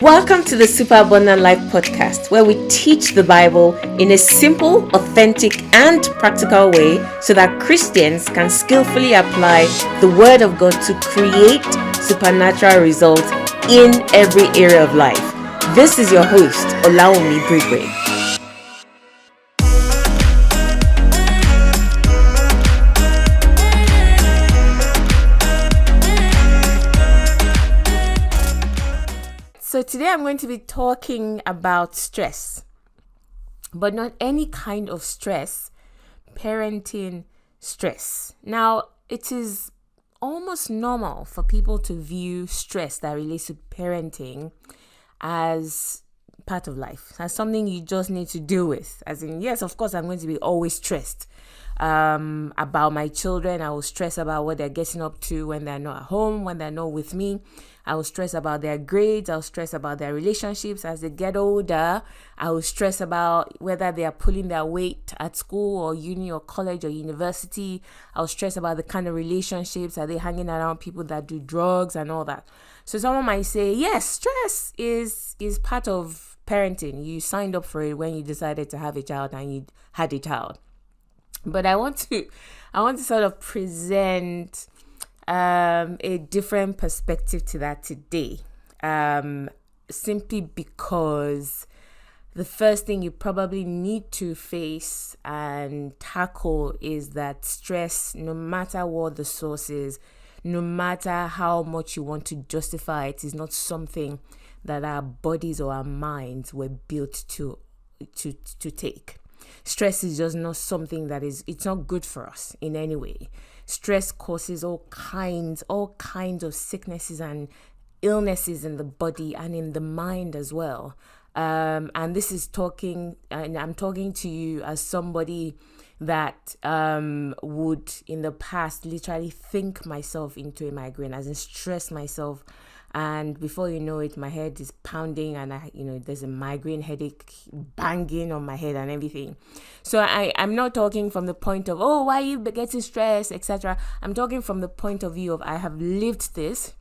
Welcome to the SuperAbundant Life podcast, where we teach the Bible in a simple, authentic, and practical way so that Christians can skillfully apply the Word of God to create supernatural results in every area of life. This is your host, Olawunmi Brigue. So today I'm going to be talking about stress, but not any kind of stress, parenting stress. Now, it is almost normal for people to view stress that relates to parenting as part of life, as something you just need to deal with. As in, yes, of course, I'm going to be always stressed about my children. I will stress about what they're getting up to when they're not at home, when they're not with me. I will stress about their grades. I'll stress about their relationships as they get older. I will stress about whether they are pulling their weight at school or uni or college or university. I'll stress about the kind of relationships. Are they hanging around people that do drugs and all that? So someone might say, yes, stress is part of parenting. You signed up for it when you decided to have a child and you had a child. But I want to sort of present a different perspective to that today, simply because the first thing you probably need to face and tackle is that stress, no matter what the source is, no matter how much you want to justify it, is not something that our bodies or our minds were built to take. Stress is just not something it's not good for us in any way. Stress causes all kinds of sicknesses and illnesses in the body and in the mind as well. And this is I'm talking to you as somebody that would in the past literally think myself into a migraine, as in stress myself. And before you know it, my head is pounding and there's a migraine headache banging on my head and everything. So I'm not talking from the point of, why are you getting stressed, etc. I'm talking from the point of view of I have lived this,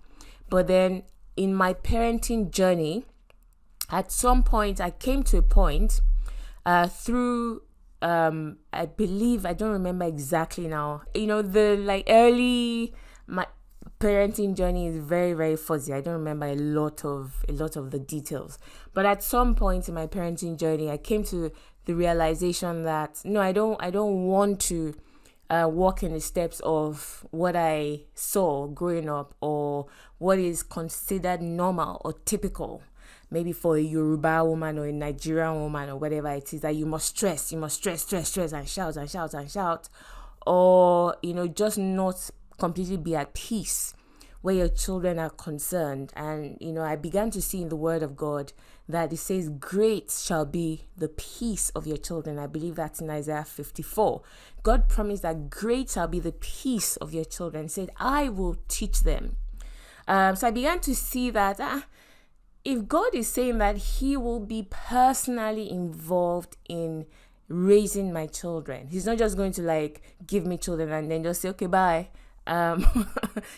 but then in my parenting journey, at some point I came to a point through I believe, I don't remember exactly now, my parenting journey is very, very fuzzy. I don't remember a lot of the details. But at some point in my parenting journey, I came to the realization that no, I don't want to walk in the steps of what I saw growing up or what is considered normal or typical. Maybe for a Yoruba woman or a Nigerian woman or whatever it is, that you must stress and shout, or just not completely be at peace where your children are concerned. And I began to see in the Word of God that it says, great shall be the peace of your children. I believe that's in Isaiah 54. God promised that great shall be the peace of your children. He said, I will teach them. So I began to see that if God is saying that He will be personally involved in raising my children, He's not just going to give me children and then just say, okay, bye.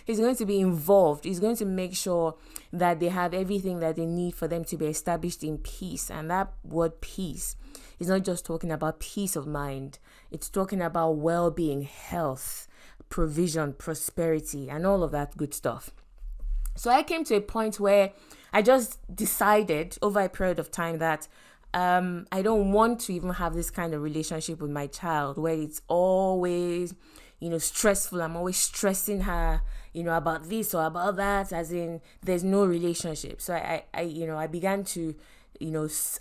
He's going to be involved. He's going to make sure that they have everything that they need for them to be established in peace. And that word peace is not just talking about peace of mind. It's talking about well-being, health, provision, prosperity, and all of that good stuff. So I came to a point where I just decided over a period of time that I don't want to even have this kind of relationship with my child where it's always stressful. I'm always stressing her, about this or about that, as in there's no relationship. So I began to,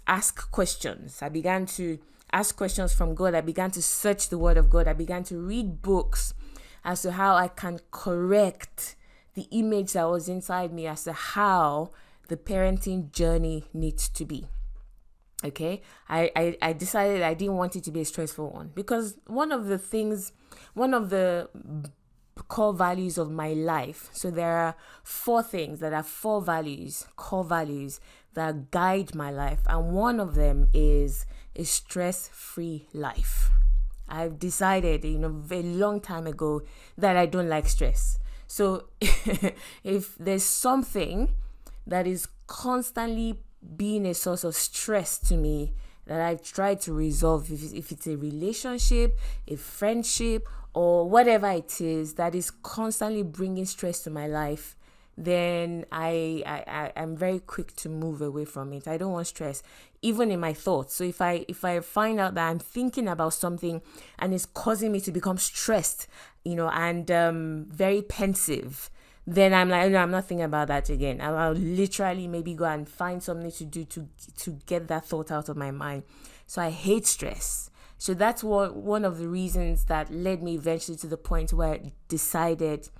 ask questions. I began to ask questions from God. I began to search the Word of God. I began to read books as to how I can correct the image that was inside me as to how the parenting journey needs to be. Okay, I decided I didn't want it to be a stressful one, because one of the core values of my life. So there are four core values that guide my life. And one of them is a stress-free life. I've decided, a long time ago that I don't like stress. So if there's something that is constantly being a source of stress to me that I've tried to resolve, if it's a relationship, a friendship, or whatever it is that is constantly bringing stress to my life, then I'm very quick to move away from it. I don't want stress, even in my thoughts. So if I find out that I'm thinking about something and it's causing me to become stressed, and very pensive, then I'm like, no, I'm not thinking about that again. I'll literally maybe go and find something to do to get that thought out of my mind. So I hate stress. So that's one of the reasons that led me eventually to the point where I decided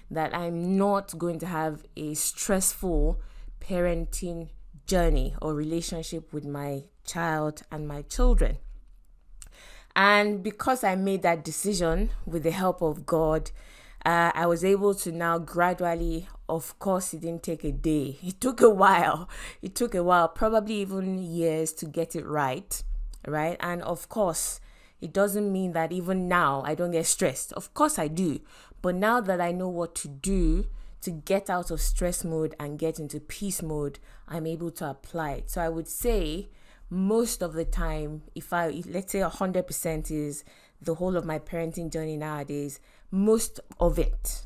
that I'm not going to have a stressful parenting journey or relationship with my child and my children. And because I made that decision with the help of God, I was able to now gradually, of course, it didn't take a day. It took a while, probably even years to get it right? And of course, it doesn't mean that even now I don't get stressed. Of course I do. But now that I know what to do to get out of stress mode and get into peace mode, I'm able to apply it. So I would say most of the time, if let's say 100% is the whole of my parenting journey nowadays, most of it,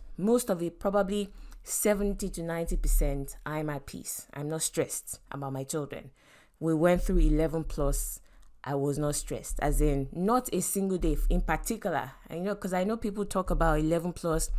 probably 70 to 90%, I'm at peace. I'm not stressed about my children. We went through 11 plus. I was not stressed, as in not a single day in particular. Because I know people talk about 11 plus,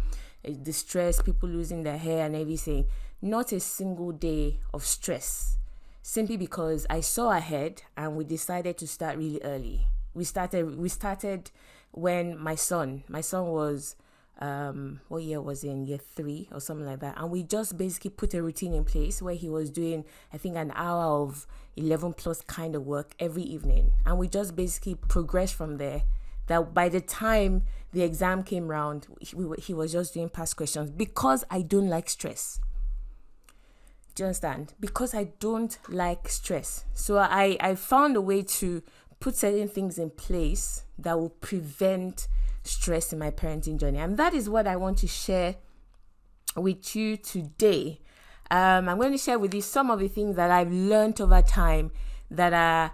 the stress, people losing their hair and everything. Not a single day of stress, simply because I saw ahead and we decided to start really early. We started when my son was, what year was he in? Year 3 or something like that. And we just basically put a routine in place where he was doing, I think, an hour of 11 plus kind of work every evening. And we just basically progressed from there. That by the time the exam came round, he was just doing past questions, because I don't like stress. Do you understand? Because I don't like stress. So I found a way to put certain things in place that will prevent stress in my parenting journey. And that is what I want to share with you today. I'm going to share with you some of the things that I've learned over time that are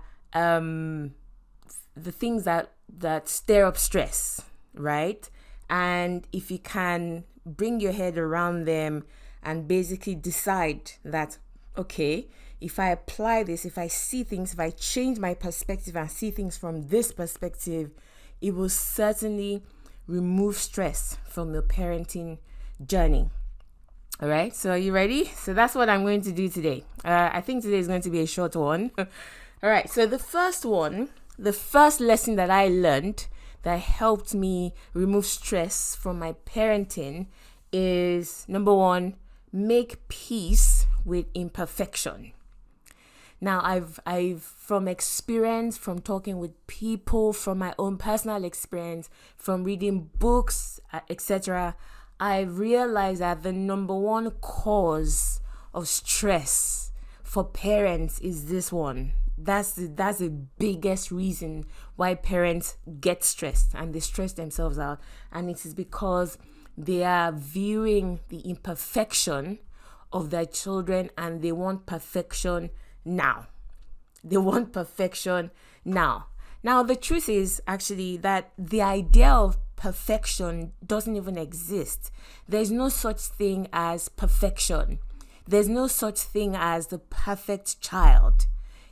the things that stir up stress, right? And if you can bring your head around them and basically decide that, okay, if I apply this, if I see things, if I change my perspective and see things from this perspective, it will certainly remove stress from your parenting journey. All right, so are you ready? So that's what I'm going to do today. I think today is going to be a short one. All right, so the first lesson that I learned that helped me remove stress from my parenting is, number one, make peace with imperfection. Now, I've from experience, from talking with people, from my own personal experience, from reading books, etc., I realized that the number one cause of stress for parents is this one. That's the biggest reason why parents get stressed and they stress themselves out. And it is because they are viewing the imperfection of their children and they want perfection now. Now, the truth is actually that the idea of perfection doesn't even exist. There's no such thing as perfection. There's no such thing as the perfect child.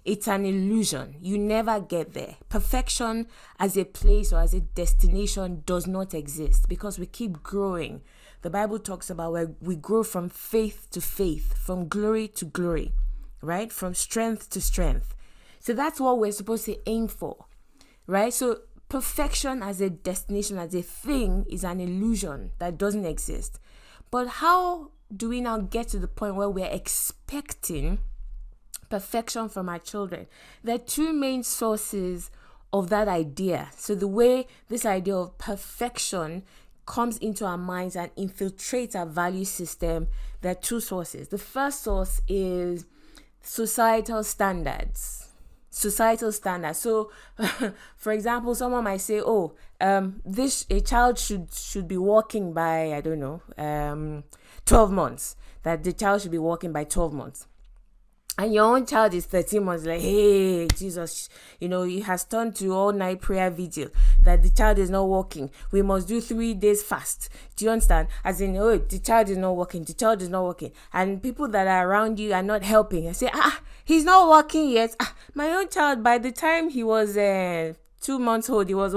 It's an illusion. You never get there. Perfection as a place or as a destination does not exist because we keep growing. The Bible talks about where we grow from faith to faith, from glory to glory, right? From strength to strength. So that's what we're supposed to aim for, right? So perfection as a destination, as a thing, is an illusion that doesn't exist. But how do we now get to the point where we're expecting perfection from our children? There are two main sources of that idea. So the way this idea of perfection comes into our minds and infiltrates our value system, there are two sources. The first source is societal standards. So, for example, someone might say, a child should be walking by, I don't know, 12 months. That the child should be walking by 12 months. and your own child is 13 months, like, hey, Jesus, he has turned to all-night prayer vigil, that the child is not walking. We must do 3 days fast. Do you understand? As in, the child is not walking. The child is not walking. And people that are around you are not helping. I say, he's not walking yet. My own child, by the time he was 2 months old, he was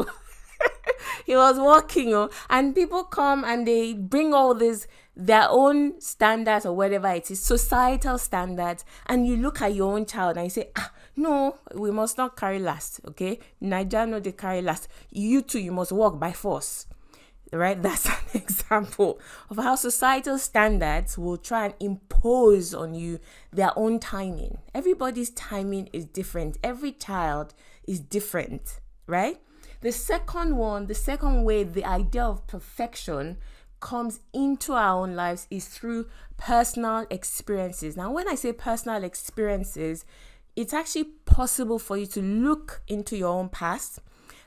he was walking. And people come and they bring all this, their own standards or whatever it is, societal standards, and you look at your own child and you say, no, we must not carry last, okay? Nigeria, no, they carry last. You too, you must walk by force, right? That's an example of how societal standards will try and impose on you their own timing. Everybody's timing is different. Every child is different, right? The second way the idea of perfection comes into our own lives is through personal experiences. Now, when I say personal experiences, it's actually possible for you to look into your own past,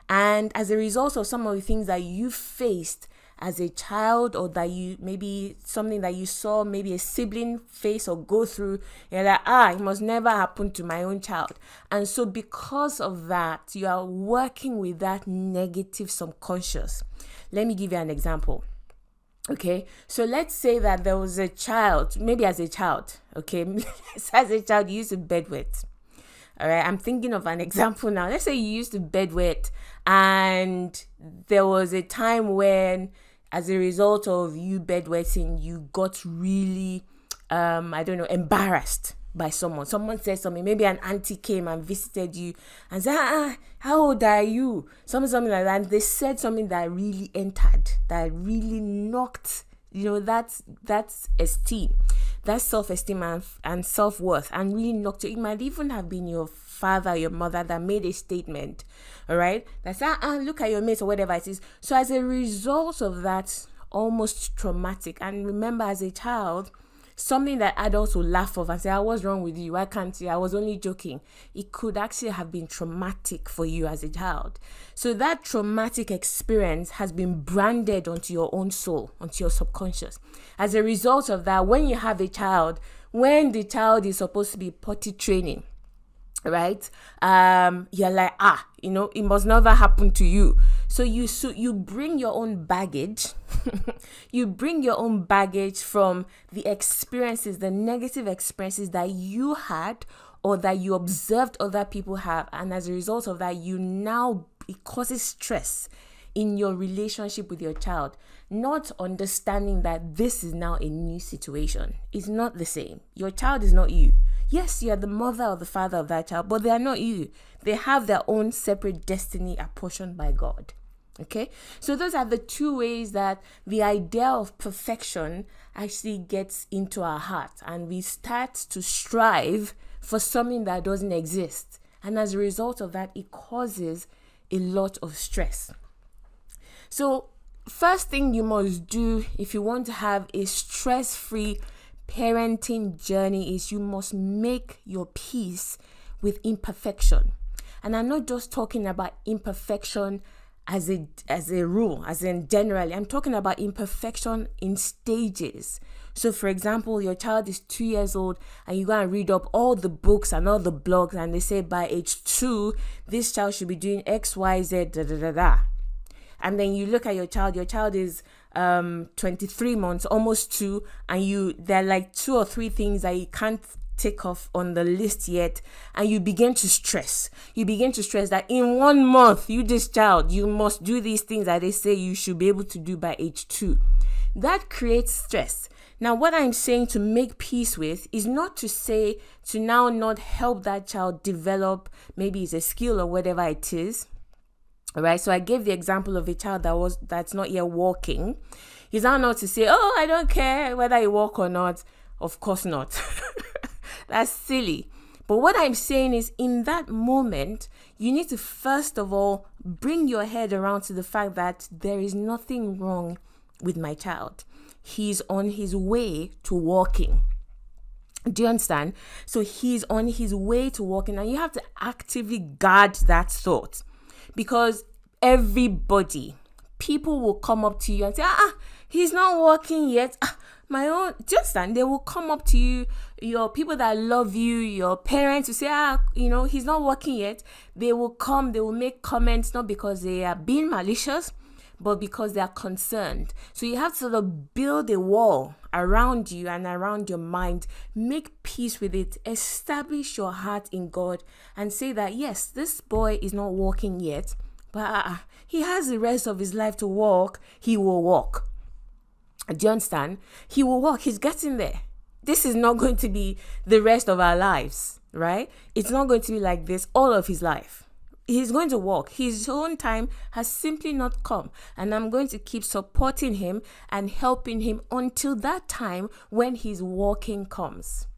and as a result of some of the things that you faced as a child, or that you, maybe something that you saw maybe a sibling face or go through, you're like, it must never happen to my own child. And so because of that, you are working with that negative subconscious. Let me give you an example. Okay, so let's say that there was a child, maybe as a child, okay, as a child you used to bedwet. All right, I'm thinking of an example now. Let's say you used to bedwet, and there was a time when, as a result of you bedwetting, you got really, embarrassed by someone. Someone said something. Maybe an auntie came and visited you and said, how old are you? Something like that. And they said something that really entered, that really knocked, that's esteem, that's self-esteem and self-worth, and really knocked you. It might even have been your father, your mother that made a statement, all right? That's, look at your mates or whatever it is. So as a result of that, almost traumatic, and remember, as a child, something that adults will laugh off and say, what's wrong with you? Why can't you? I was only joking. It could actually have been traumatic for you as a child. So that traumatic experience has been branded onto your own soul, onto your subconscious. As a result of that, when you have a child, when the child is supposed to be potty training, right? You're like, it must never happen to you. So you bring your own baggage. You bring your own baggage from the experiences, the negative experiences that you had or that you observed other people have. And as a result of that, it causes stress in your relationship with your child, not understanding that this is now a new situation. It's not the same. Your child is not you. Yes, you are the mother or the father of that child, but they are not you. They have their own separate destiny apportioned by God. Okay? So those are the two ways that the idea of perfection actually gets into our heart, and we start to strive for something that doesn't exist. And as a result of that, it causes a lot of stress. So first thing you must do if you want to have a stress-free parenting journey is you must make your peace with imperfection. And I'm not just talking about imperfection as a rule, as in generally. I'm talking about imperfection in stages. So for example, your child is 2 years old and you go and read up all the books and all the blogs, and they say by age 2, this child should be doing X, Y, Z, da, da, da, da. And then you look at your child is 23 months, almost 2, and there are like 2 or 3 things that you can't take off on the list yet, and you begin to stress. You begin to stress that in 1 month, this child, you must do these things that they say you should be able to do by age 2. That creates stress. Now, what I'm saying to make peace with is not to say to now not help that child develop, maybe it's a skill or whatever it is. All right, so I gave the example of a child that's not yet walking. He's now not to say, I don't care whether you walk or not. Of course not. That's silly. But what I'm saying is, in that moment, you need to first of all bring your head around to the fact that there is nothing wrong with my child. He's on his way to walking. Do you understand? So he's on his way to walking, and you have to actively guard that thought. Because people will come up to you and say, he's not walking yet. Do you understand? They will come up to you your people that love you, your parents, will say, he's not working yet. They will come, they will make comments, not because they are being malicious, but because they are concerned. So you have to sort of build a wall around you and around your mind. Make peace with it. Establish your heart in God and say that, yes, this boy is not walking yet, but he has the rest of his life to walk. He will walk. Do you understand? He will walk. He's getting there. This is not going to be the rest of our lives, right? It's not going to be like this all of his life. He's going to walk. His own time has simply not come. And I'm going to keep supporting him and helping him until that time when his walking comes.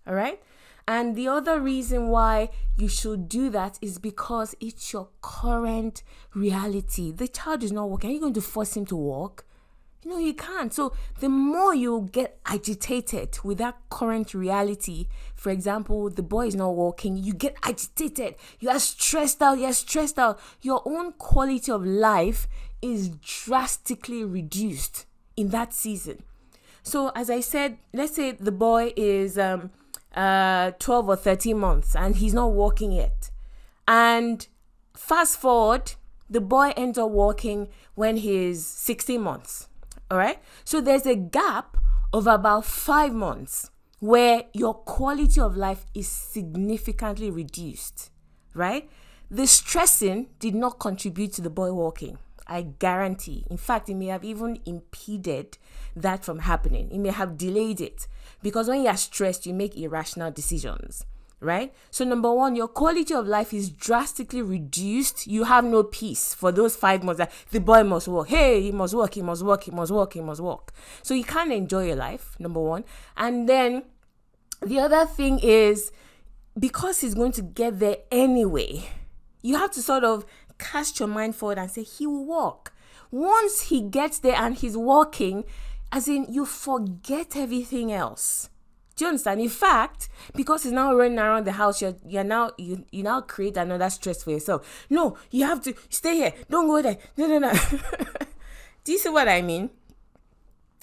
All right? And the other reason why you should do that is because it's your current reality. The child is not walking. Are you going to force him to walk? No, you can't. So the more you get agitated with that current reality, for example, the boy is not walking, you get agitated, you are stressed out, your own quality of life is drastically reduced in that season. So as I said, let's say the boy is 12 or 13 months and he's not walking yet. And fast forward, the boy ends up walking when he's 16 months. All right. So there's a gap of about 5 months where your quality of life is significantly reduced, right? The stressing did not contribute to the boy walking. I guarantee. In fact, it may have even impeded that from happening. It may have delayed it because when you are stressed, you make irrational decisions. Right? So number one, your quality of life is drastically reduced. You have no peace for those 5 months that the boy must walk. Hey, he must walk. So you can't enjoy your life, number one. And then the other thing is, because he's going to get there anyway, you have to sort of cast your mind forward and say, he will walk. Once he gets there and he's walking, as in you forget everything else. Do you understand? In fact, because he's now running around the house, you now create another stress for yourself. No, you have to stay here. Don't go there. No. Do you see what I mean?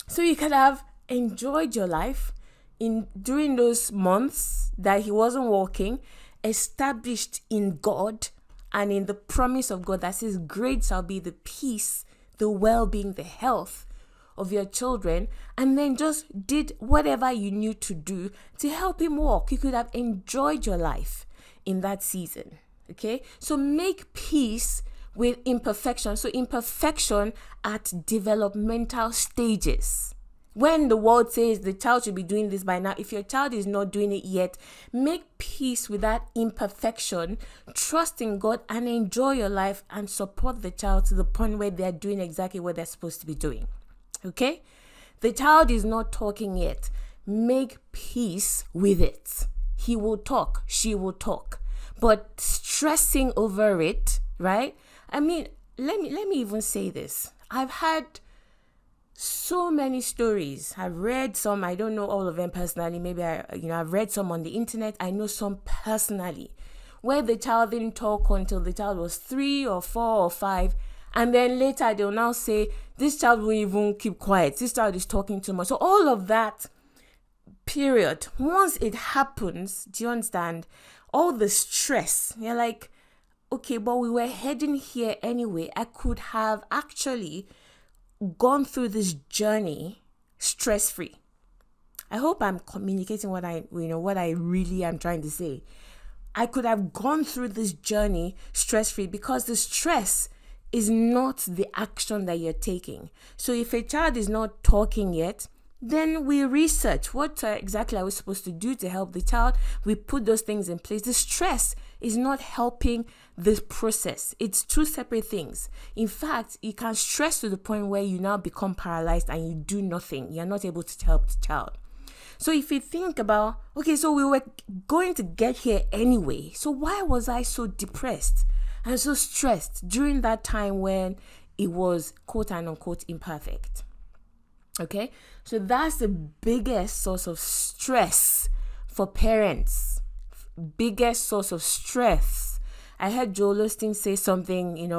So you could have enjoyed your life during those months that he wasn't walking, established in God and in the promise of God that says, great shall be the peace, the well-being, the health of your children, and then just did whatever you knew to do to help him walk. You could have enjoyed your life in that season. Okay, so make peace with imperfection. So imperfection at developmental stages. When the world says the child should be doing this by now, if your child is not doing it yet, make peace with that imperfection, trust in God and enjoy your life and support the child to the point where they're doing exactly what they're supposed to be doing. Okay? The child is not talking yet. Make peace with it. He will talk. She will talk. But stressing over it, right? I mean, let me even say this. I've had so many stories. I've read some. I don't know all of them personally. Maybe I've read some on the internet. I know some personally, where the child didn't talk until the child was 3 or 4 or 5. And then later they'll now say, this child won't even keep quiet. This child is talking too much. So all of that period, once it happens, do you understand? All the stress, you're like, okay, but we were heading here anyway. I could have actually gone through this journey stress-free. I hope I'm communicating what I really am trying to say. I could have gone through this journey stress-free because the stress is not the action that you're taking. So if a child is not talking yet, then we research what exactly are we supposed to do to help the child. We put those things in place. The stress is not helping this process. It's two separate things. In fact, you can stress to the point where you now become paralyzed and you do nothing. You're not able to help the child. So if you think about, okay, so we were going to get here anyway. So why was I so depressed and so stressed during that time when it was quote unquote imperfect? Okay, so that's the biggest source of stress for parents. Biggest source of stress. I heard Joel Osteen say something,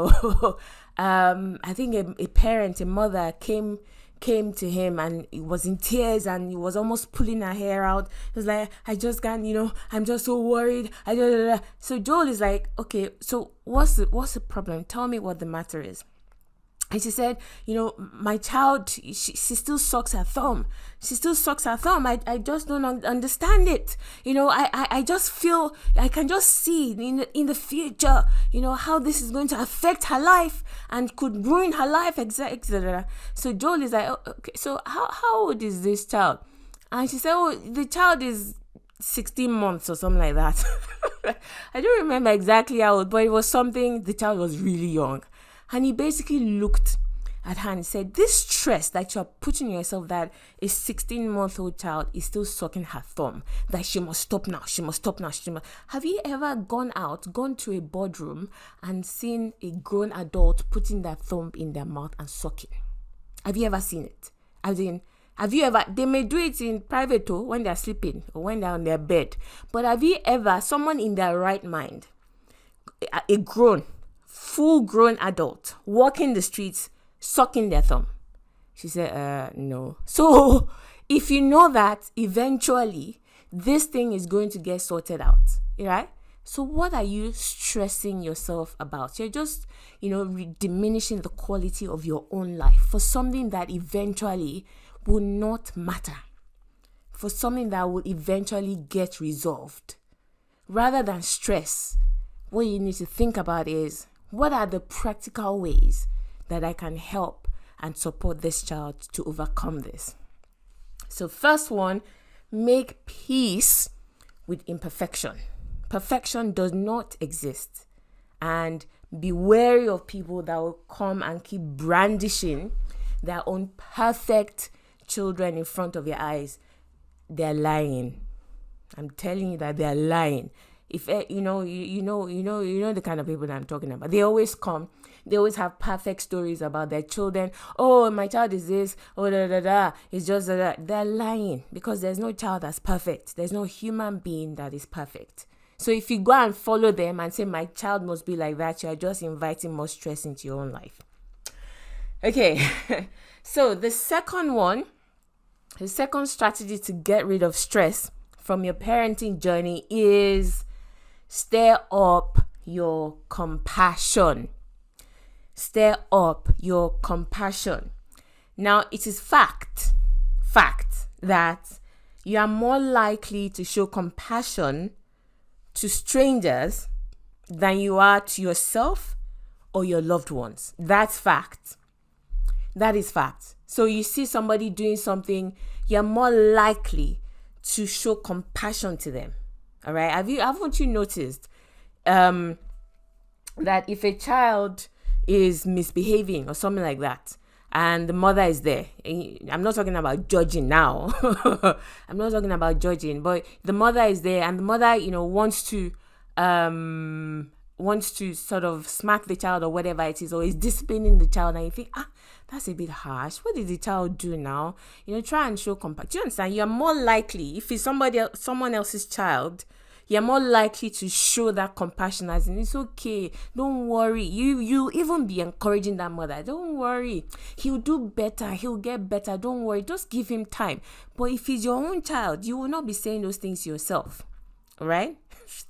I think a parent, a mother came came to him and he was in tears and he was almost pulling her hair out. He was like, I just can't, I'm just so worried. So Joel is like, okay, so what's the problem? Tell me what the matter is. And she said, my child, she still sucks her thumb. She still sucks her thumb. I just don't understand it. I just feel, I can just see in the future, how this is going to affect her life and could ruin her life, etc. So Joel is like, okay, so how old is this child? And she said, the child is 16 months or something like that. I don't remember exactly how old, but it was something, the child was really young. And he basically looked at her and said, this stress that you're putting yourself, that a 16-month-old child is still sucking her thumb, that she must stop now. Have you ever gone to a boardroom and seen a grown adult putting their thumb in their mouth and sucking? Have you ever seen it? They may do it in private when they're sleeping or when they're on their bed. But have you ever, someone in their right mind, a full-grown adult walking the streets sucking their thumb? She said, no. So if you know that eventually this thing is going to get sorted out, right? So what are you stressing yourself about? You're just, diminishing the quality of your own life for something that eventually will not matter, for something that will eventually get resolved. Rather than stress, what you need to think about is, what are the practical ways that I can help and support this child to overcome this? So first one, make peace with imperfection. Perfection does not exist. And be wary of people that will come and keep brandishing their own perfect children in front of your eyes. They're lying. I'm telling you that they're lying. If you know the kind of people that I'm talking about. They always come. They always have perfect stories about their children. Oh, my child is this. Oh, It's just that. They're lying, because there's no child that's perfect. There's no human being that is perfect. So if you go and follow them and say, my child must be like that, you're just inviting more stress into your own life. Okay. So the second strategy to get rid of stress from your parenting journey is stir up your compassion. Stir up your compassion. Now, it is fact that you are more likely to show compassion to strangers than you are to yourself or your loved ones. That's fact. That is fact. So you see somebody doing something, you're more likely to show compassion to them. All right. Haven't you noticed that if a child is misbehaving or something like that, and the mother is there, I'm not talking about judging now. I'm not talking about judging, but the mother is there, and the mother, wants to sort of smack the child or whatever it is, or is disciplining the child, and you think, that's a bit harsh. What did the child do now? Try and show compassion. Do you understand? You're more likely, if it's someone else's child, you're more likely to show that compassion, as in, it's okay, don't worry. You even be encouraging that mother. Don't worry, he'll do better, he'll get better, don't worry, just give him time. But if he's your own child, you will not be saying those things to yourself. All right?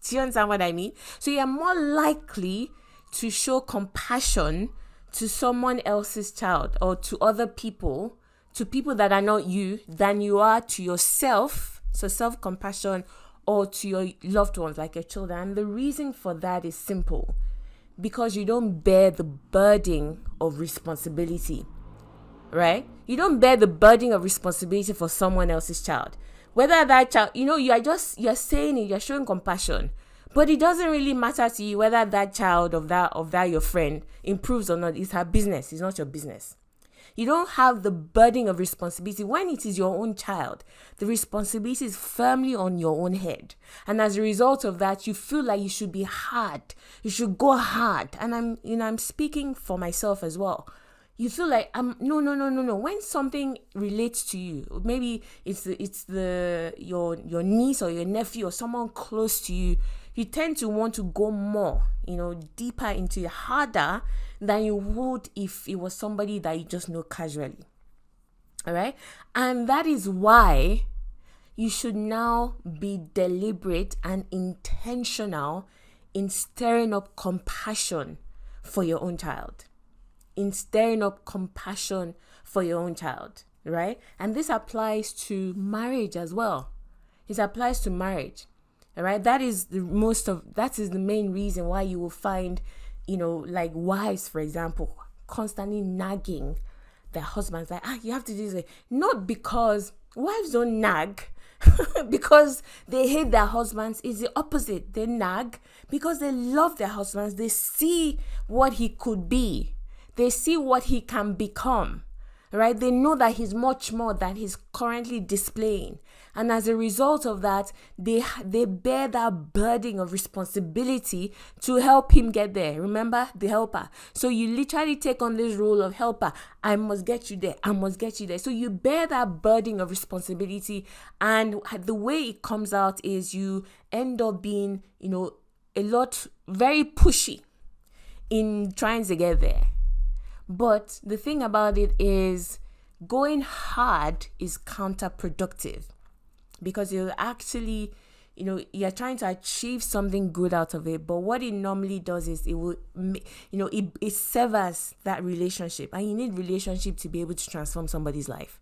Do you understand what I mean? So you're more likely to show compassion to someone else's child or to other people, to people that are not you, than you are to yourself. So self-compassion, or to your loved ones, like your children. And the reason for that is simple. Because you don't bear the burden of responsibility, right? You don't bear the burden of responsibility for someone else's child. Whether that child, you're saying it, you're showing compassion, but it doesn't really matter to you whether that child of that your friend improves or not. It's her business. It's not your business. You don't have the burden of responsibility. When it is your own child, the responsibility is firmly on your own head. And as a result of that, you feel like you should be hard. You should go hard. And I'm speaking for myself as well. You feel like no. When something relates to you, maybe it's your niece or your nephew or someone close to you, you tend to want to go more, deeper into it, harder than you would if it was somebody that you just know casually. All right. And that is why you should now be deliberate and intentional in stirring up compassion for your own child. In stirring up compassion for your own child, right? And this applies to marriage as well. It applies to marriage, all right? That is the main reason why you will find, like wives, for example, constantly nagging their husbands, like, you have to do this. Not because wives don't nag because they hate their husbands. It's the opposite. They nag because they love their husbands. They see what he could be. They see what he can become, right? They know that he's much more than he's currently displaying. And as a result of that, they bear that burden of responsibility to help him get there. Remember, the helper. So you literally take on this role of helper. I must get you there. I must get you there. So you bear that burden of responsibility. And the way it comes out is you end up being, a lot very pushy in trying to get there. But the thing about it is going hard is counterproductive. Because you'll actually, you're trying to achieve something good out of it. But what it normally does is it will, it severs that relationship. And you need relationship to be able to transform somebody's life.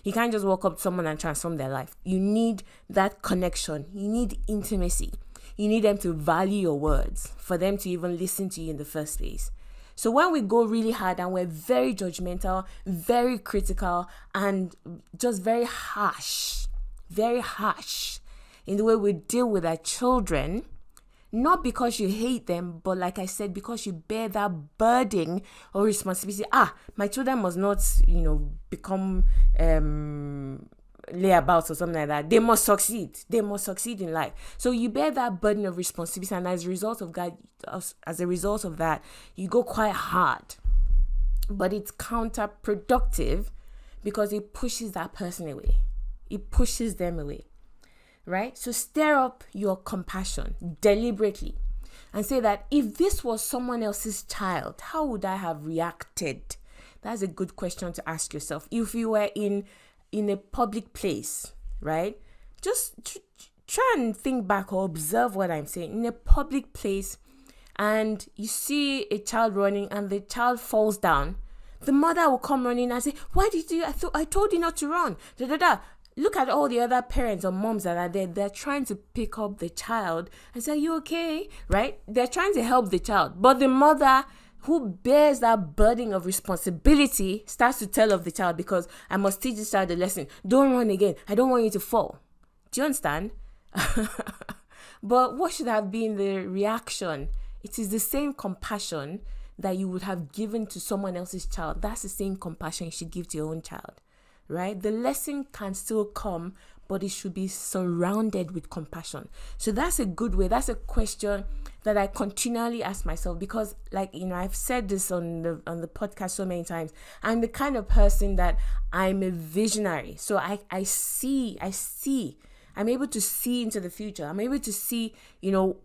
You can't just walk up to someone and transform their life. You need that connection. You need intimacy. You need them to value your words for them to even listen to you in the first place. So when we go really hard and we're very judgmental, very critical, and just very harsh in the way we deal with our children, not because you hate them, but like I said, because you bear that burden or responsibility. My children must not, become layabouts or something like that. They must succeed. They must succeed in life. So you bear that burden of responsibility, and as a result of that, you go quite hard. But it's counterproductive because it pushes that person away. It pushes them away, right? So stir up your compassion deliberately and say that if this was someone else's child, how would I have reacted? That's a good question to ask yourself. If you were in a public place, right? Just try and think back or observe what I'm saying. In a public place and you see a child running and the child falls down, the mother will come running and say, why did you? I told you not to run. Look at all the other parents or moms that are there. They're trying to pick up the child and say, are you okay? Right? They're trying to help the child. But the mother who bears that burden of responsibility starts to tell of the child, because I must teach this child a lesson. Don't run again. I don't want you to fall. Do you understand? But what should have been the reaction? It is the same compassion that you would have given to someone else's child. That's the same compassion you should give to your own child. Right? The lesson can still come, but it should be surrounded with compassion. So that's a good way. That's a question that I continually ask myself, because I've said this on the podcast so many times. I'm the kind of person that I'm a visionary. So I see, I'm able to see into the future. I'm able to see,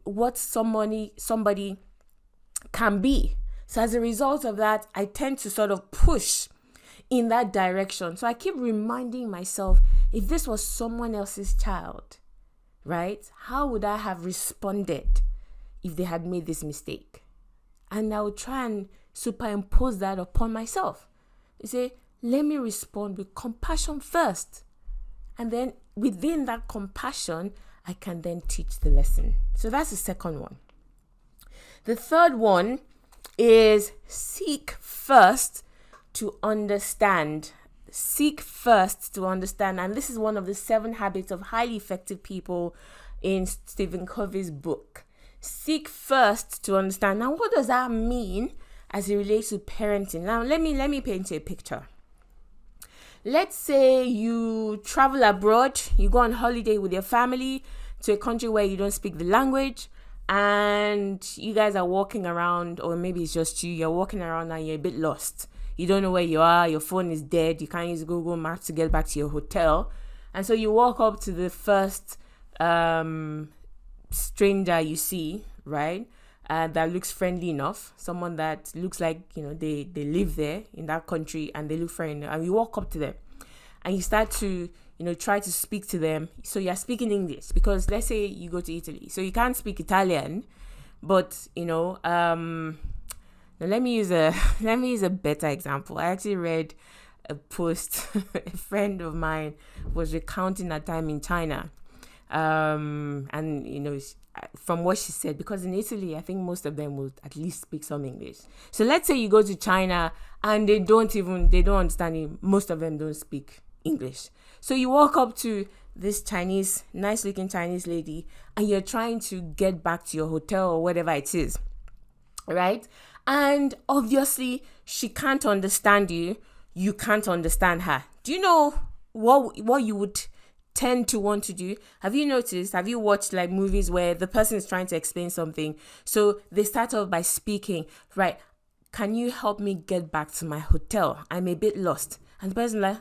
what somebody can be. So as a result of that, I tend to sort of push in that direction. So I keep reminding myself, if this was someone else's child, right, how would I have responded if they had made this mistake? And I would try and superimpose that upon myself. You say, let me respond with compassion first. And then within that compassion, I can then teach the lesson. So that's the second one. The third one is seek first to understand. Seek first to understand. And this is one of the 7 habits of highly effective people in Stephen Covey's book. Seek first to understand. Now, what does that mean as it relates to parenting? Now, let me paint you a picture. Let's say you travel abroad, you go on holiday with your family to a country where you don't speak the language, and you guys are walking around, or maybe it's just you're walking around and you're a bit lost. You don't know where you are, your phone is dead, you can't use Google Maps to get back to your hotel. And so you walk up to the first stranger you see, right? That looks friendly enough, someone that looks like, they live there in that country and they look friendly, and you walk up to them. and you start to, try to speak to them. So you're speaking English because let's say you go to Italy. So you can't speak Italian, but, now let me use a better example. I actually read a post. A friend of mine was recounting her time in China. And, from what she said, because in Italy, I think most of them will at least speak some English. So let's say you go to China and they don't understand it. Most of them don't speak English. So you walk up to this nice looking Chinese lady, and you're trying to get back to your hotel or whatever it is, right? And obviously she can't understand you. You can't understand her. Do you know what you would tend to want to do? Have you watched like movies where the person is trying to explain something, so they start off by speaking, right? Can you help me get back to my hotel? I'm a bit lost. And the person like,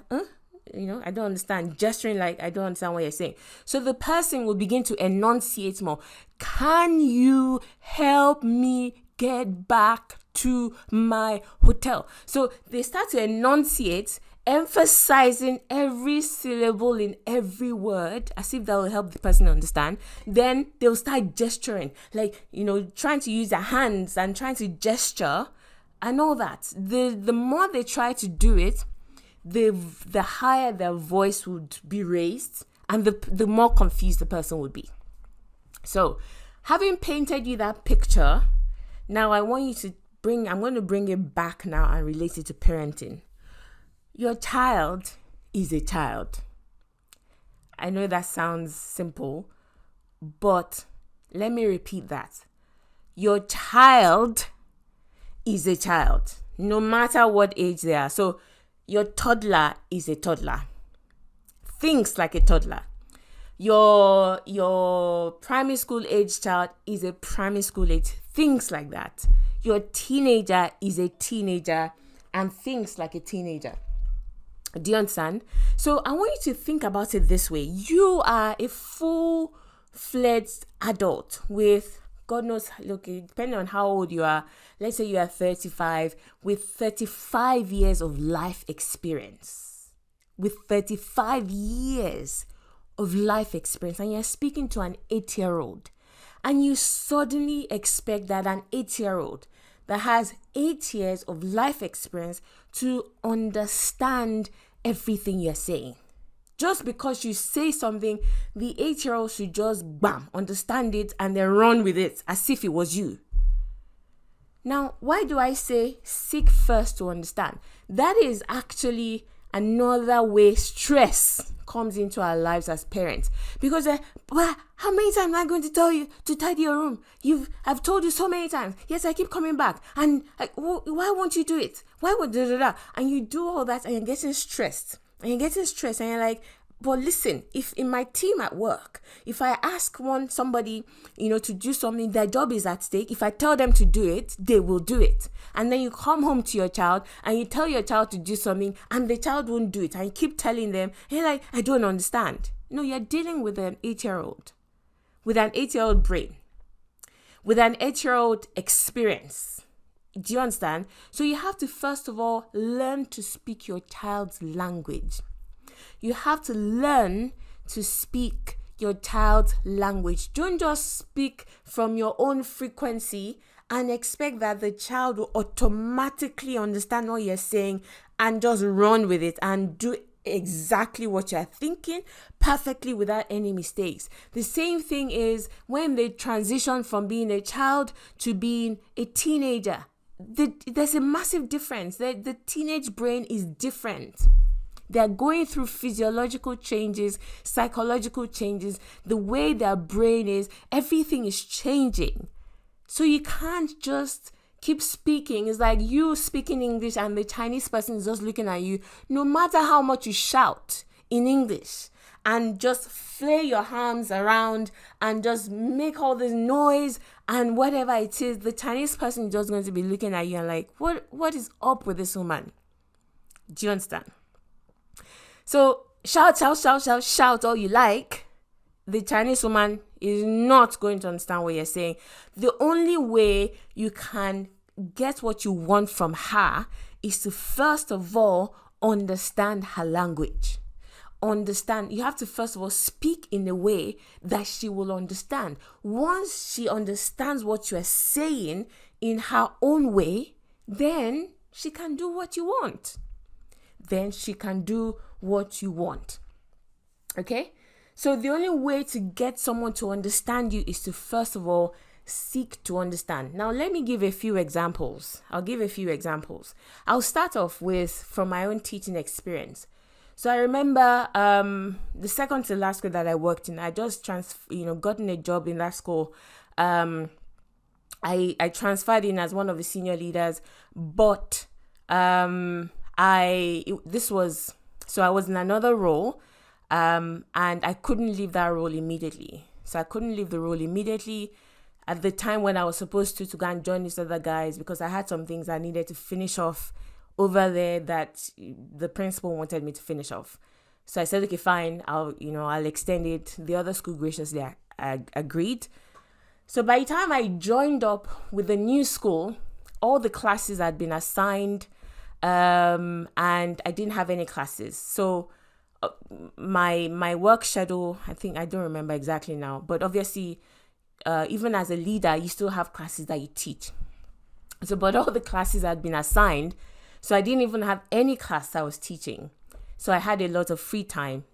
I don't understand, gesturing like I don't understand what you're saying. So the person will begin to enunciate more. Can you help me get back to my hotel? So they start to enunciate, emphasizing every syllable in every word as if that will help the person understand. Then they'll start gesturing, like, trying to use their hands and trying to gesture and all that. The more they try to do it, the higher their voice would be raised, and the more confused the person would be. So having painted you that picture, now I'm going to bring it back now and relate it to parenting. Your child is a child. I know that sounds simple, but let me repeat that. Your child is a child, no matter what age they are. So your toddler is a toddler. Thinks like a toddler. Your primary school age child is a primary school age. Thinks like that. Your teenager is a teenager and thinks like a teenager. Do you understand? So I want you to think about it this way. You are a full-fledged adult with, God knows, depending on how old you are, let's say you are 35, with 35 years of life experience. With 35 years of life experience, and you're speaking to an 8-year-old, and you suddenly expect that an 8-year-old that has 8 years of life experience to understand everything you're saying. Just because you say something, the 8-year-old should just understand it and then run with it as if it was you. Now, why do I say seek first to understand? That is actually another way stress comes into our lives as parents. Because, how many times am I going to tell you to tidy your room? I've told you so many times. Yes, I keep coming back. And why won't you do it? Why would And you do all that and you're getting stressed. And you're like, but listen, if in my team at work, if I ask somebody, to do something, their job is at stake. If I tell them to do it, they will do it. And then you come home to your child and you tell your child to do something and the child won't do it. And you keep telling them, and you're like, I don't understand. No, you're dealing with an 8-year-old, with an 8-year-old brain, with an 8-year-old experience. Do you understand? So you have to, first of all, learn to speak your child's language. You have to learn to speak your child's language. Don't just speak from your own frequency and expect that the child will automatically understand what you're saying and just run with it and do exactly what you're thinking perfectly without any mistakes. The same thing is when they transition from being a child to being a teenager. There's a massive difference. The teenage brain is different. They're going through physiological changes, psychological changes. The way their brain is, everything is changing. So you can't just keep speaking. It's like you speaking English and the Chinese person is just looking at you. No matter how much you shout in English and just flare your arms around and just make all this noise and whatever it is, the Chinese person is just going to be looking at you and like, what is up with this woman? Do you understand? So shout all you like. The Chinese woman is not going to understand what you're saying. The only way you can get what you want from her is to first of all understand her language. understand. You have to first of all speak in a way that she will understand. Once she understands what you are saying in her own way, then she can do what you want. Okay? So the only way to get someone to understand you is to first of all seek to understand. Now, let me give a few examples. I'll start off with from my own teaching experience. So I remember the second to last school that I worked in, I just gotten a job in that school. I transferred in as one of the senior leaders, but I was in another role, and I couldn't leave that role immediately. At the time when I was supposed to go and join these other guys, because I had some things I needed to finish off over there that the principal wanted me to finish off. So I said, okay, fine, I'll extend it. The other school graciously agreed. So by the time I joined up with the new school, all the classes had been assigned, and I didn't have any classes. So my work schedule, I don't remember exactly now, but obviously, even as a leader, you still have classes that you teach. So, but all the classes had been assigned, so I didn't even have any class I was teaching. So I had a lot of free time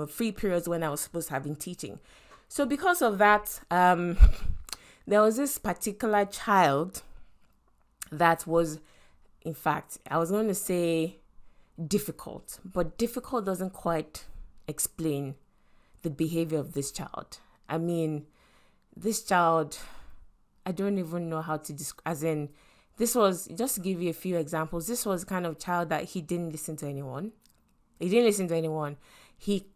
free periods when I was supposed to have been teaching. So because of that, there was this particular child that was, in fact, I was going to say difficult, but difficult doesn't quite explain the behavior of this child. I mean, this child, I don't even know how to describe, as in, this was, just to give you a few examples, this was kind of child that he didn't listen to anyone. He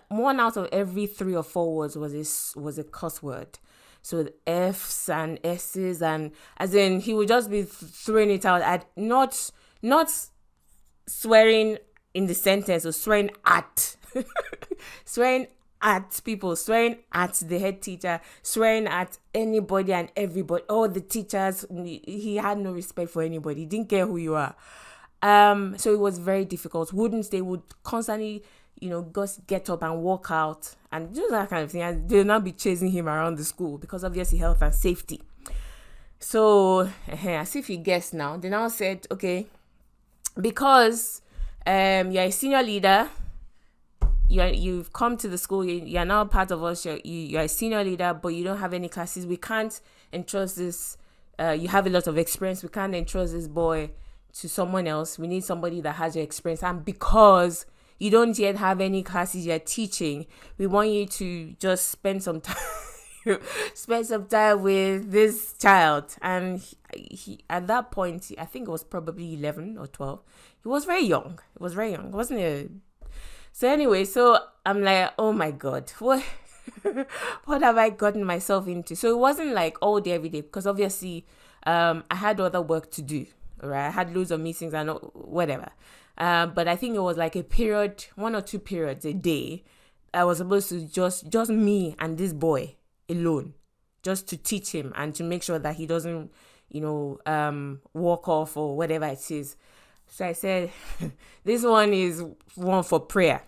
one out of every 3 or 4 words was a cuss word. So the F's and S's, and as in, he would just be throwing it out at, not swearing in the sentence, or swearing at, swearing at people, swearing at the head teacher, swearing at anybody and everybody, all the teachers. He had no respect for anybody. He didn't care who you are. So it was very difficult. Wouldn't stay, would constantly, just get up and walk out and do that kind of thing. And they'll not be chasing him around the school because obviously health and safety. So, as if you guessed now, they now said, okay, because you're a senior leader, you've come to the school, you're now part of us, you're a senior leader, but you don't have any classes. We can't entrust this, you have a lot of experience, we can't entrust this boy to someone else. We need somebody that has your experience. And because you don't yet have any classes you're teaching, we want you to just spend some time with this child. And he at that point, I think it was probably 11 or 12. He was very young. It wasn't a... So anyway, so I'm like, oh my God, what have I gotten myself into? So it wasn't like all day, every day, because obviously I had other work to do, right? I had loads of meetings and whatever. But I think it was like a period, 1 or 2 periods a day. I was supposed to just me and this boy alone, just to teach him and to make sure that he doesn't, walk off or whatever it is. So I said, this one is one for prayer.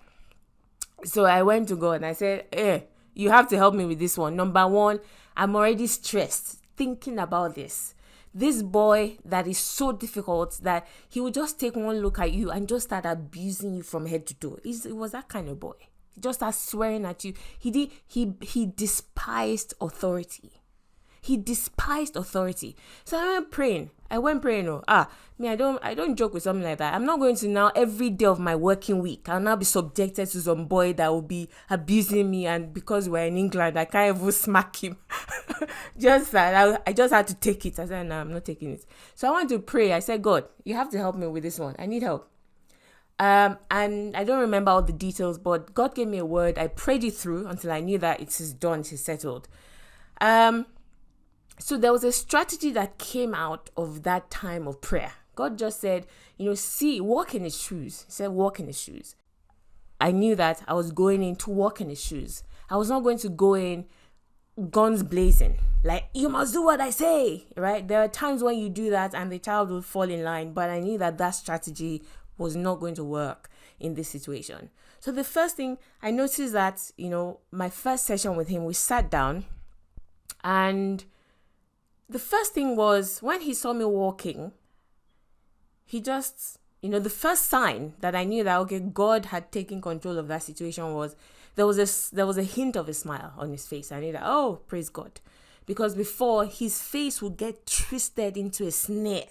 So I went to God and I said, you have to help me with this one. Number 1, I'm already stressed thinking about this. This boy that is so difficult that he would just take one look at you and just start abusing you from head to toe. It was that kind of boy. He just started swearing at you. He despised authority. So I went praying. I don't joke with something like that. I'm not going to now every day of my working week, I'll now be subjected to some boy that will be abusing me, and because we're in England, I can't even smack him. Just that I just had to take it. I said, no, I'm not taking it. So I wanted to pray. I said, God, you have to help me with this one. I need help. And I don't remember all the details, but God gave me a word. I prayed it through until I knew that it is done, it is settled. So there was a strategy that came out of that time of prayer. God just said, walk in his shoes. He said, walk in his shoes. I knew that I was going in to walk in his shoes. I was not going to go in guns blazing. Like, you must do what I say, right? There are times when you do that and the child will fall in line, but I knew that strategy was not going to work. in this situation. So the first thing I noticed that, my first session with him, we sat down, and the first thing was when he saw me walking, he just, the first sign that I knew that, okay, God had taken control of that situation was there was a hint of a smile on his face. I knew that, oh, praise God. Because before, his face would get twisted into a sneer,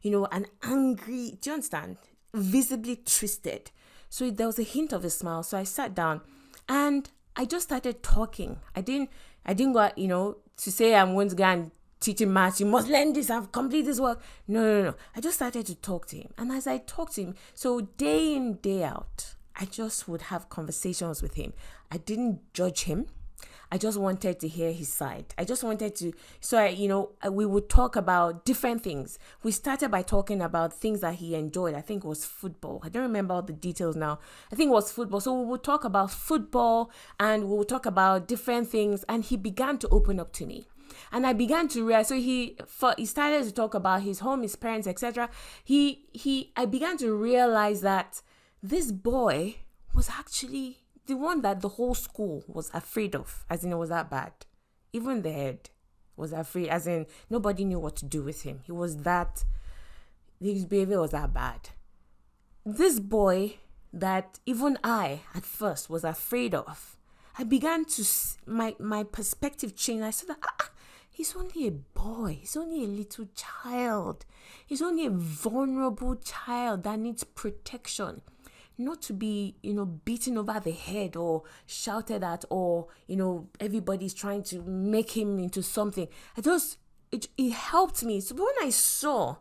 an angry, do you understand? Visibly twisted. So there was a hint of a smile. So I sat down and I just started talking. I didn't go, to say I'm going to go and teach him maths. You must learn this. I've completed this work. No. I just started to talk to him. And as I talked to him, so day in, day out, I just would have conversations with him. I didn't judge him. I just wanted to hear his side. I just wanted to, we would talk about different things. We started by talking about things that he enjoyed. I think it was football. I don't remember all the details now. I think it was football. So we would talk about football and we would talk about different things. And he began to open up to me. And I began to realize, so he started to talk about his home, his parents, etc. I began to realize that this boy was actually the one that the whole school was afraid of, as in it was that bad. Even the head was afraid, as in nobody knew what to do with him. His behavior was that bad. This boy that even I, at first, was afraid of, I began to, my perspective changed. I said that, he's only a boy. He's only a little child. He's only a vulnerable child that needs protection. Not to be, beaten over the head or shouted at or, everybody's trying to make him into something. It helped me. So when I saw,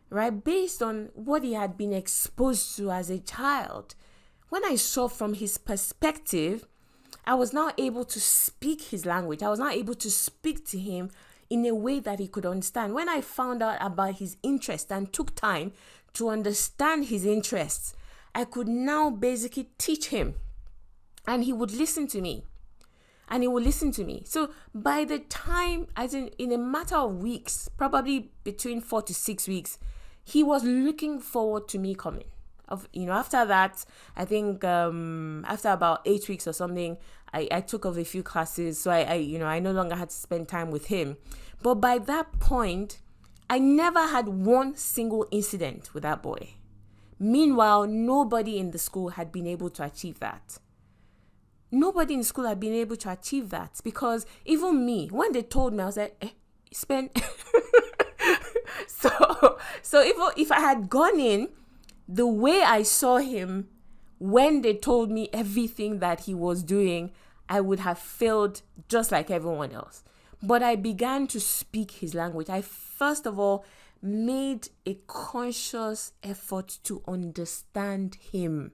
right, based on what he had been exposed to as a child, when I saw from his perspective, I was now able to speak his language. I was now able to speak to him in a way that he could understand. When I found out about his interest and took time to understand his interests, I could now basically teach him, and he would listen to me. So by the time, as in a matter of weeks, probably between 4 to 6 weeks, he was looking forward to me coming. After that, I think after about 8 weeks or something, I took off a few classes. So I no longer had to spend time with him. But by that point, I never had one single incident with that boy. Meanwhile, nobody in the school had been able to achieve that. Nobody in school had been able to achieve that, because even me, when they told me, I was like, spend. So if I had gone in the way I saw him when they told me everything that he was doing, I would have failed just like everyone else. But I began to speak his language. I first of all made a conscious effort to understand him,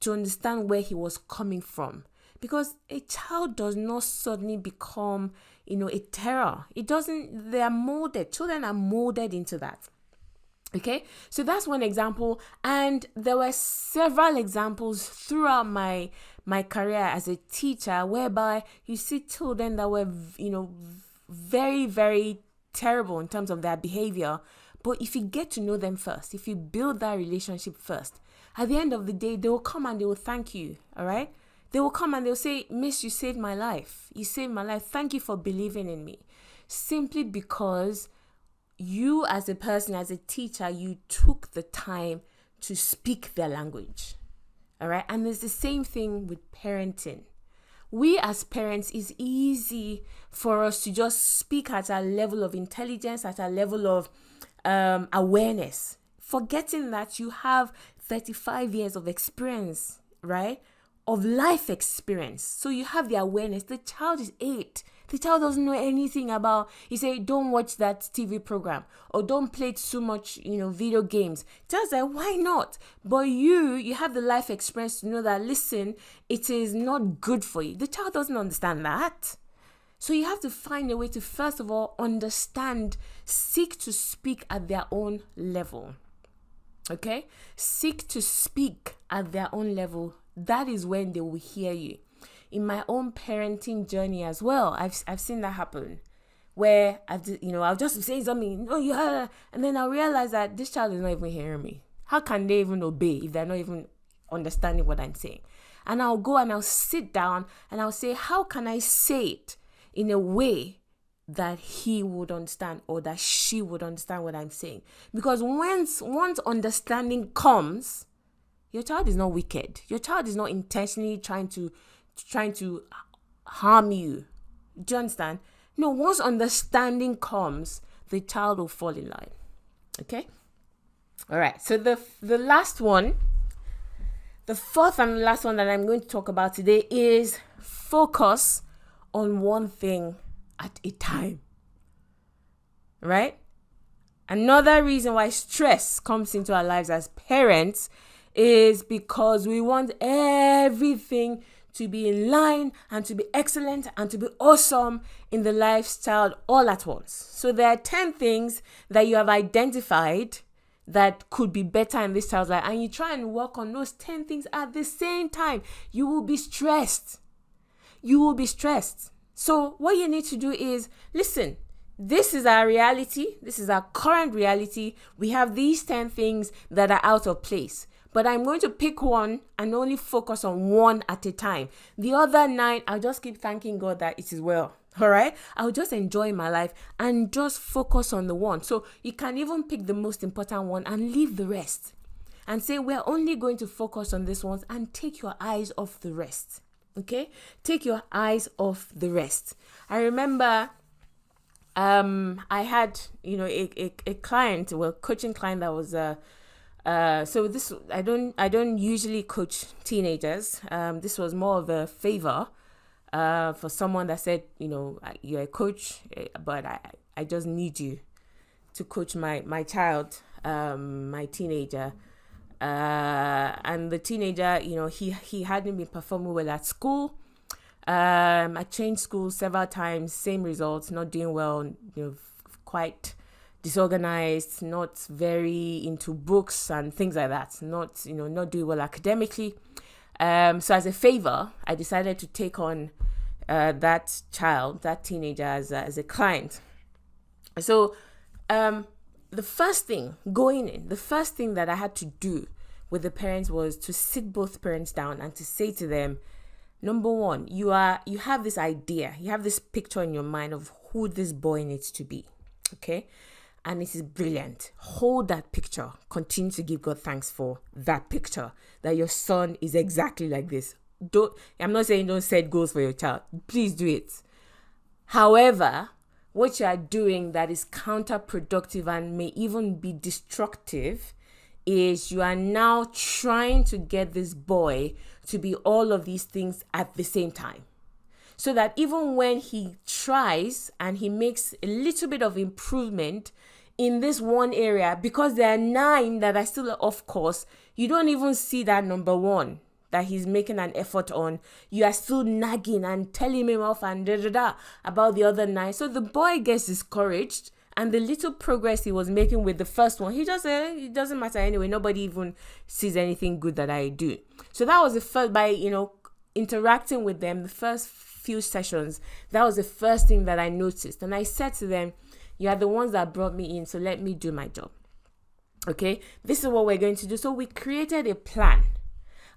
to understand where he was coming from. Because a child does not suddenly become, a terror. It doesn't, they are molded. Children are molded into that. Okay, so that's one example. And there were several examples throughout my career as a teacher whereby you see children that were, very, very terrible in terms of their behavior. But if you get to know them first, if you build that relationship first, at the end of the day, they will come and they will thank you. All right. They will come and they'll say, Miss, you saved my life. You saved my life. Thank you for believing in me. Simply because you as a person, as a teacher, you took the time to speak their language. All right. And there's the same thing with parenting. We as parents, it's easy for us to just speak at a level of intelligence, at a level of awareness, forgetting that you have 35 years of experience, right? Of life experience. So you have the awareness. The child is 8. The child doesn't know anything about, you say, don't watch that TV program or don't play too much, video games. Child's like, why not? But you have the life experience to know that, listen, it is not good for you. The child doesn't understand that. So you have to find a way to, first of all, understand, seek to speak at their own level. Okay? Seek to speak at their own level. That is when they will hear you. In my own parenting journey as well, I've seen that happen, where I'll just be saying something, and then I'll realize that this child is not even hearing me. How can they even obey if they're not even understanding what I'm saying. And I'll go and I'll sit down and I'll say, how can I say it in a way that he would understand or that she would understand what I'm saying? Because once understanding comes, your child is not wicked. Your child is not intentionally trying to harm you. Do you understand? No, once understanding comes, the child will fall in line. Okay? All right. So the last one, the fourth and last one that I'm going to talk about today is focus on one thing at a time. Right? Another reason why stress comes into our lives as parents is because we want everything to be in line and to be excellent and to be awesome in the lifestyle all at once. So there are 10 things that you have identified that could be better in this child's life, and you try and work on those 10 things at the same time. You will be stressed. So what you need to do is, listen, this is our reality. This is our current reality. We have these 10 things that are out of place. But I'm going to pick one and only focus on one at a time. The other 9, I'll just keep thanking God that it is well. All right? I'll just enjoy my life and just focus on the one. So you can even pick the most important one and leave the rest. And say, we're only going to focus on this one and take your eyes off the rest. Okay? Take your eyes off the rest. I remember I had, a client, coaching client that was so this I don't usually coach teenagers. This was more of a favor for someone that said, you're a coach, but I just need you to coach my child, my teenager. And the teenager, he hadn't been performing well at school. I changed schools several times, same results, not doing well, quite disorganized, not very into books and things like that, not doing well academically. So as a favor, I decided to take on that teenager as a client. So the first thing that I had to do with the parents was to sit both parents down and to say to them, number one, you have this idea, you have this picture in your mind of who this boy needs to be, okay? And it is brilliant. Hold that picture. Continue to give God thanks for that picture, that your son is exactly like this. I'm not saying don't set goals for your child. Please do it. However, what you are doing that is counterproductive and may even be destructive is you are now trying to get this boy to be all of these things at the same time. So that even when he tries and he makes a little bit of improvement in this one area, because there are 9 that are still off course, you don't even see that number 1 that he's making an effort on. You are still nagging and telling him off and about the other 9. So the boy gets discouraged, and the little progress he was making with the first one, he just it doesn't matter anyway. Nobody even sees anything good that I do. So that was the first, by interacting with them, the first few sessions, that was the first thing that I noticed. And I said to them, you are the ones that brought me in, so let me do my job. Okay, this is what we're going to do. So we created a plan.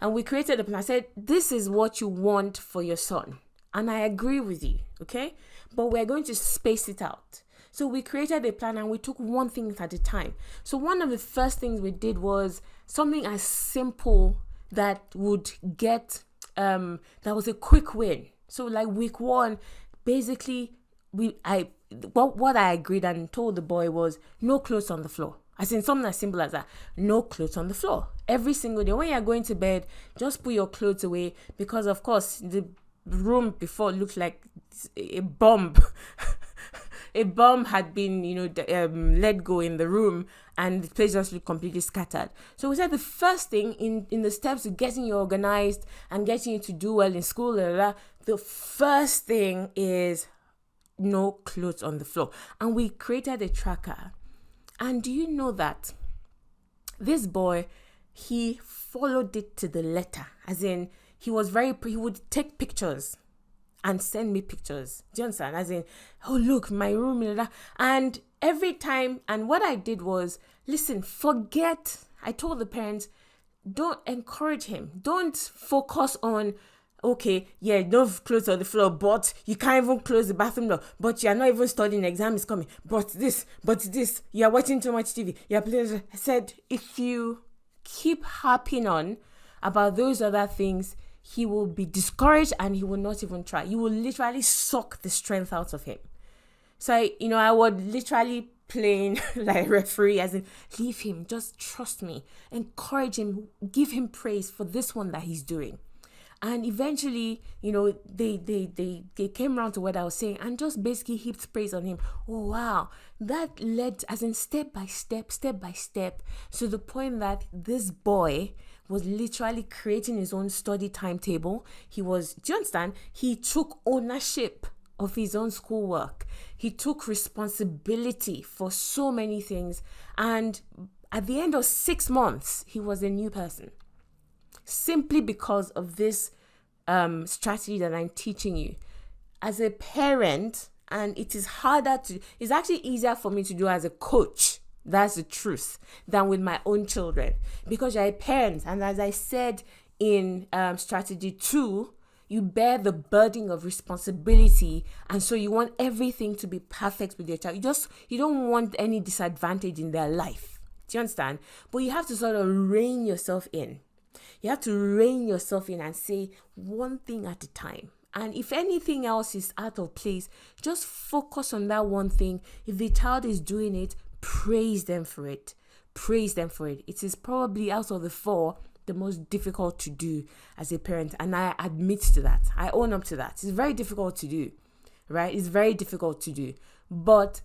I said, this is what you want for your son. And I agree with you, okay? But we're going to space it out. So we created a plan and we took one thing at a time. So one of the first things we did was something as simple that would get, that was a quick win. So like week 1, basically, what I agreed and told the boy was no clothes on the floor. As in something as simple as that. No clothes on the floor. Every single day when you're going to bed, just put your clothes away, because of course the room before looked like a bomb. A bomb had been, let go in the room, and the place just looked completely scattered. So we said the first thing in the steps to getting you organized and getting you to do well in school, the first thing is no clothes on the floor. And we created a tracker. And do you know that this boy, he followed it to the letter? As in, he would take pictures and send me pictures. Do you understand? As in, oh, look, my room. And every time, and what I did was, listen, I told the parents, don't encourage him. Don't focus on, okay, yeah, no clothes on the floor, but you can't even close the bathroom door, but you're not even studying, exam is coming, but this, you're watching too much TV, you're playing. I said, if you keep harping on about those other things, he will be discouraged and he will not even try. You will literally suck the strength out of him. So, I would literally playing like referee, as in, leave him, just trust me, encourage him, give him praise for this one that he's doing. And eventually, they came around to what I was saying and just basically heaped praise on him. Oh, wow. That led, as in step by step, to the point that this boy was literally creating his own study timetable. Do you understand? He took ownership of his own schoolwork. He took responsibility for so many things. And at the end of 6 months, he was a new person. Simply because of this strategy that I'm teaching you. As a parent, and it's actually easier for me to do as a coach, that's the truth, than with my own children. Because you're a parent, and as I said in strategy 2, you bear the burden of responsibility, and so you want everything to be perfect with your child. You don't want any disadvantage in their life. Do you understand? But you have to sort of rein yourself in. You have to rein yourself in and say one thing at a time. And if anything else is out of place, just focus on that one thing. If the child is doing it, praise them for it. Praise them for it. It is probably out of the 4 the most difficult to do as a parent. And I admit to that. I own up to that. It's very difficult to do, right? It's very difficult to do. But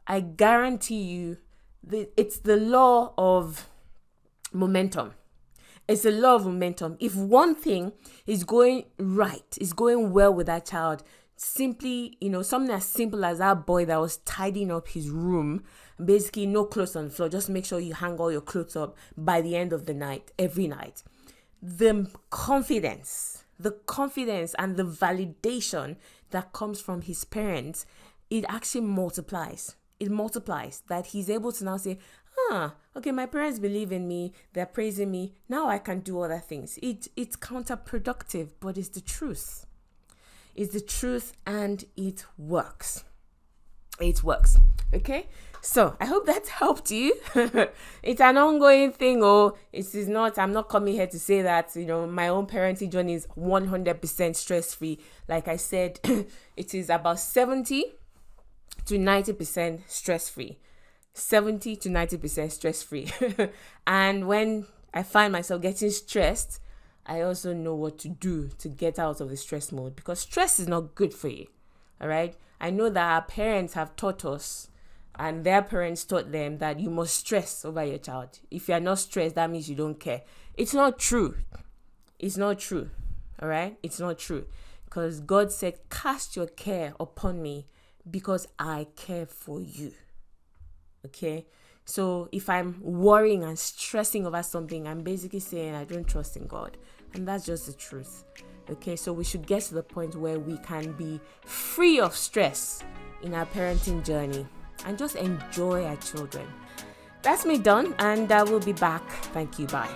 I guarantee you that it's the law of momentum. It's a law of momentum. If one thing is going right, is going well with that child, simply, something as simple as that boy that was tidying up his room, basically no clothes on the floor, just make sure you hang all your clothes up by the end of the night, every night. The confidence and the validation that comes from his parents, it actually multiplies. It multiplies, that he's able to now say, okay, my parents believe in me, they're praising me, now I can do other things. It's counterproductive, but it's the truth. It's the truth, and it works. It works. Okay? So I hope that helped you. It's an ongoing thing. I'm not coming here to say that, my own parenting journey is 100% stress-free. Like I said, it is about 70 to 90% stress-free. 70 to 90% stress-free. And when I find myself getting stressed, I also know what to do to get out of the stress mode, because stress is not good for you. All right. I know that our parents have taught us, and their parents taught them, that you must stress over your child. If you're not stressed, that means you don't care. It's not true. It's not true. All right. It's not true, because God said, cast your care upon me because I care for you. Okay, so if I'm worrying and stressing over something, I'm basically saying I don't trust in God. And that's just the truth. Okay, so we should get to the point where we can be free of stress in our parenting journey and just enjoy our children. That's me done, and I will be back. Thank you. Bye.